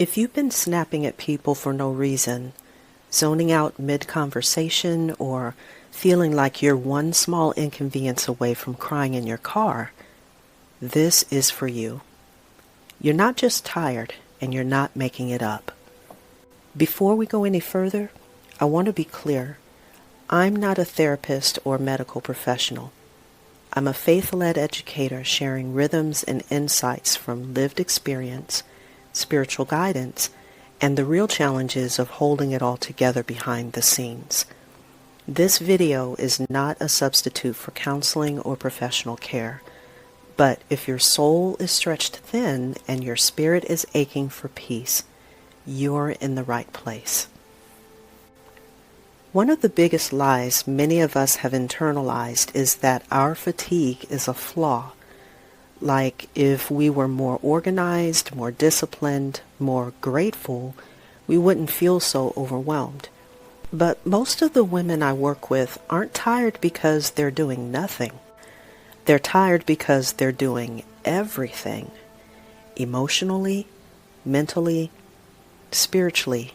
If you've been snapping at people for no reason, zoning out mid-conversation, or feeling like you're one small inconvenience away from crying in your car, this is for you. You're not just tired, and you're not making it up. Before we go any further, I want to be clear. I'm not a therapist or medical professional. I'm a faith-led educator sharing rhythms and insights from lived experience, spiritual guidance, and the real challenges of holding it all together behind the scenes. This video is not a substitute for counseling or professional care, but if your soul is stretched thin and your spirit is aching for peace, you're in the right place. One of the biggest lies many of us have internalized is that our fatigue is a flaw. Like if we were more organized, more disciplined, more grateful, we wouldn't feel so overwhelmed. But most of the women I work with aren't tired because they're doing nothing. They're tired because they're doing everything. Emotionally, mentally, spiritually,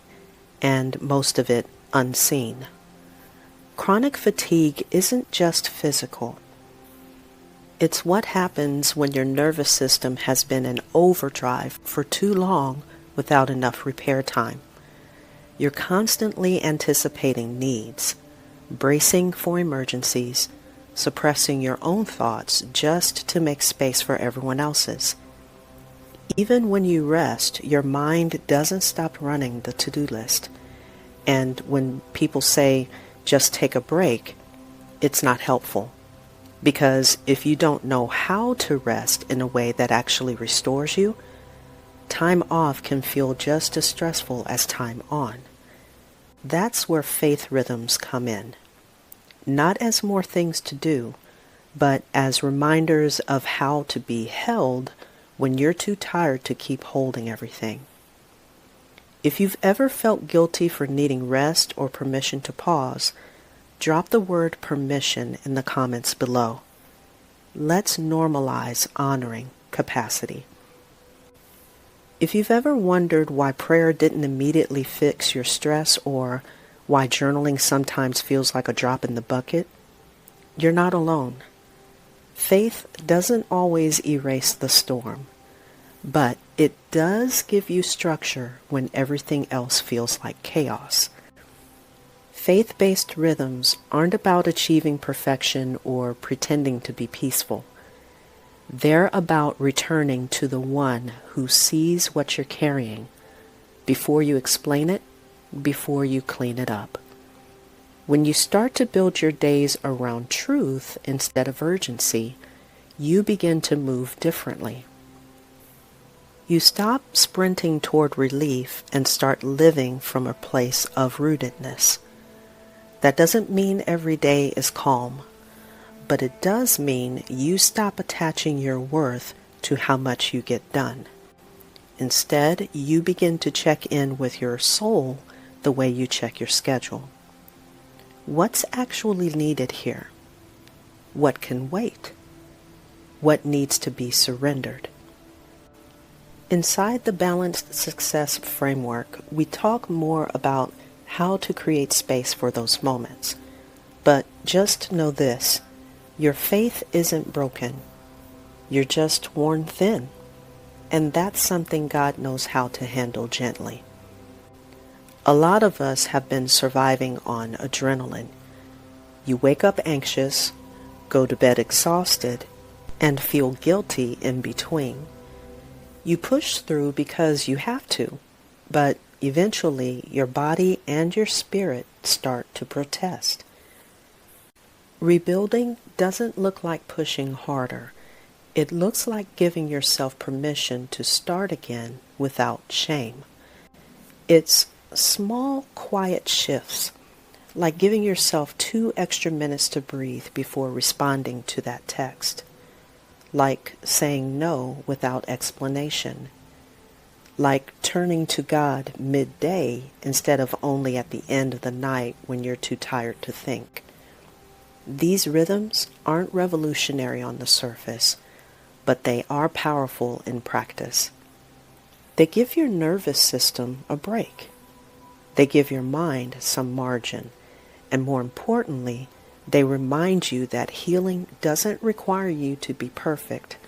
and most of it unseen. Chronic fatigue isn't just physical. It's what happens when your nervous system has been in overdrive for too long without enough repair time. You're constantly anticipating needs, bracing for emergencies, suppressing your own thoughts just to make space for everyone else's. Even when you rest, your mind doesn't stop running the to-do list. And when people say, just take a break, it's not helpful. Because if you don't know how to rest in a way that actually restores you, time off can feel just as stressful as time on. That's where faith rhythms come in. Not as more things to do, but as reminders of how to be held when you're too tired to keep holding everything. If you've ever felt guilty for needing rest or permission to pause, drop the word permission in the comments below. Let's normalize honoring capacity. If you've ever wondered why prayer didn't immediately fix your stress or why journaling sometimes feels like a drop in the bucket, you're not alone. Faith doesn't always erase the storm, but it does give you structure when everything else feels like chaos. Faith-based rhythms aren't about achieving perfection or pretending to be peaceful. They're about returning to the one who sees what you're carrying before you explain it, before you clean it up. When you start to build your days around truth instead of urgency, you begin to move differently. You stop sprinting toward relief and start living from a place of rootedness. That doesn't mean every day is calm, but it does mean you stop attaching your worth to how much you get done. Instead, you begin to check in with your soul the way you check your schedule. What's actually needed here? What can wait? What needs to be surrendered? Inside the Balanced Success framework, we talk more about how to create space for those moments. But just know this, your faith isn't broken. You're just worn thin. And that's something God knows how to handle gently. A lot of us have been surviving on adrenaline. You wake up anxious, go to bed exhausted, and feel guilty in between. You push through because you have to, but eventually your body and your spirit start to protest. Rebuilding doesn't look like pushing harder. It looks like giving yourself permission to start again without shame. It's small, quiet shifts, like giving yourself 2 extra minutes to breathe before responding to that text. Like saying no without explanation. Like turning to God midday instead of only at the end of the night when you're too tired to think. These rhythms aren't revolutionary on the surface, but they are powerful in practice. They give your nervous system a break. They give your mind some margin. And more importantly, they remind you that healing doesn't require you to be perfect,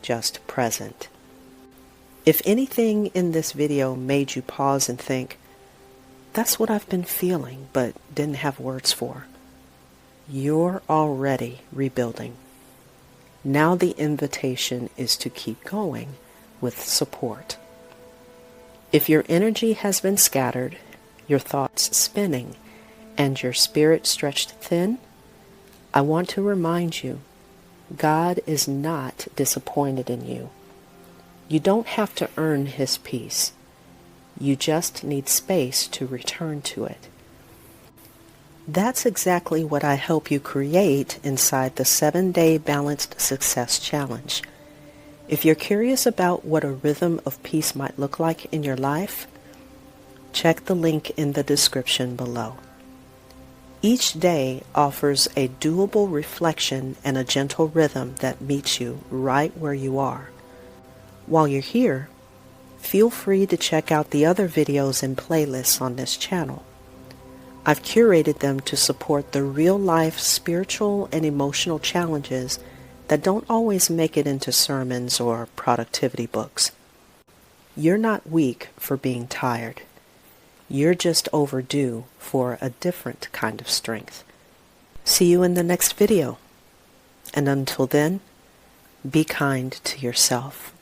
just present. If anything in this video made you pause and think, that's what I've been feeling but didn't have words for, you're already rebuilding. Now the invitation is to keep going with support. If your energy has been scattered, your thoughts spinning, and your spirit stretched thin, I want to remind you, God is not disappointed in you. You don't have to earn His peace. You just need space to return to it. That's exactly what I help you create inside the 7-Day Balanced Success Challenge. If you're curious about what a rhythm of peace might look like in your life, check the link in the description below. Each day offers a doable reflection and a gentle rhythm that meets you right where you are. While you're here, feel free to check out the other videos and playlists on this channel. I've curated them to support the real-life spiritual and emotional challenges that don't always make it into sermons or productivity books. You're not weak for being tired. You're just overdue for a different kind of strength. See you in the next video. And until then, be kind to yourself.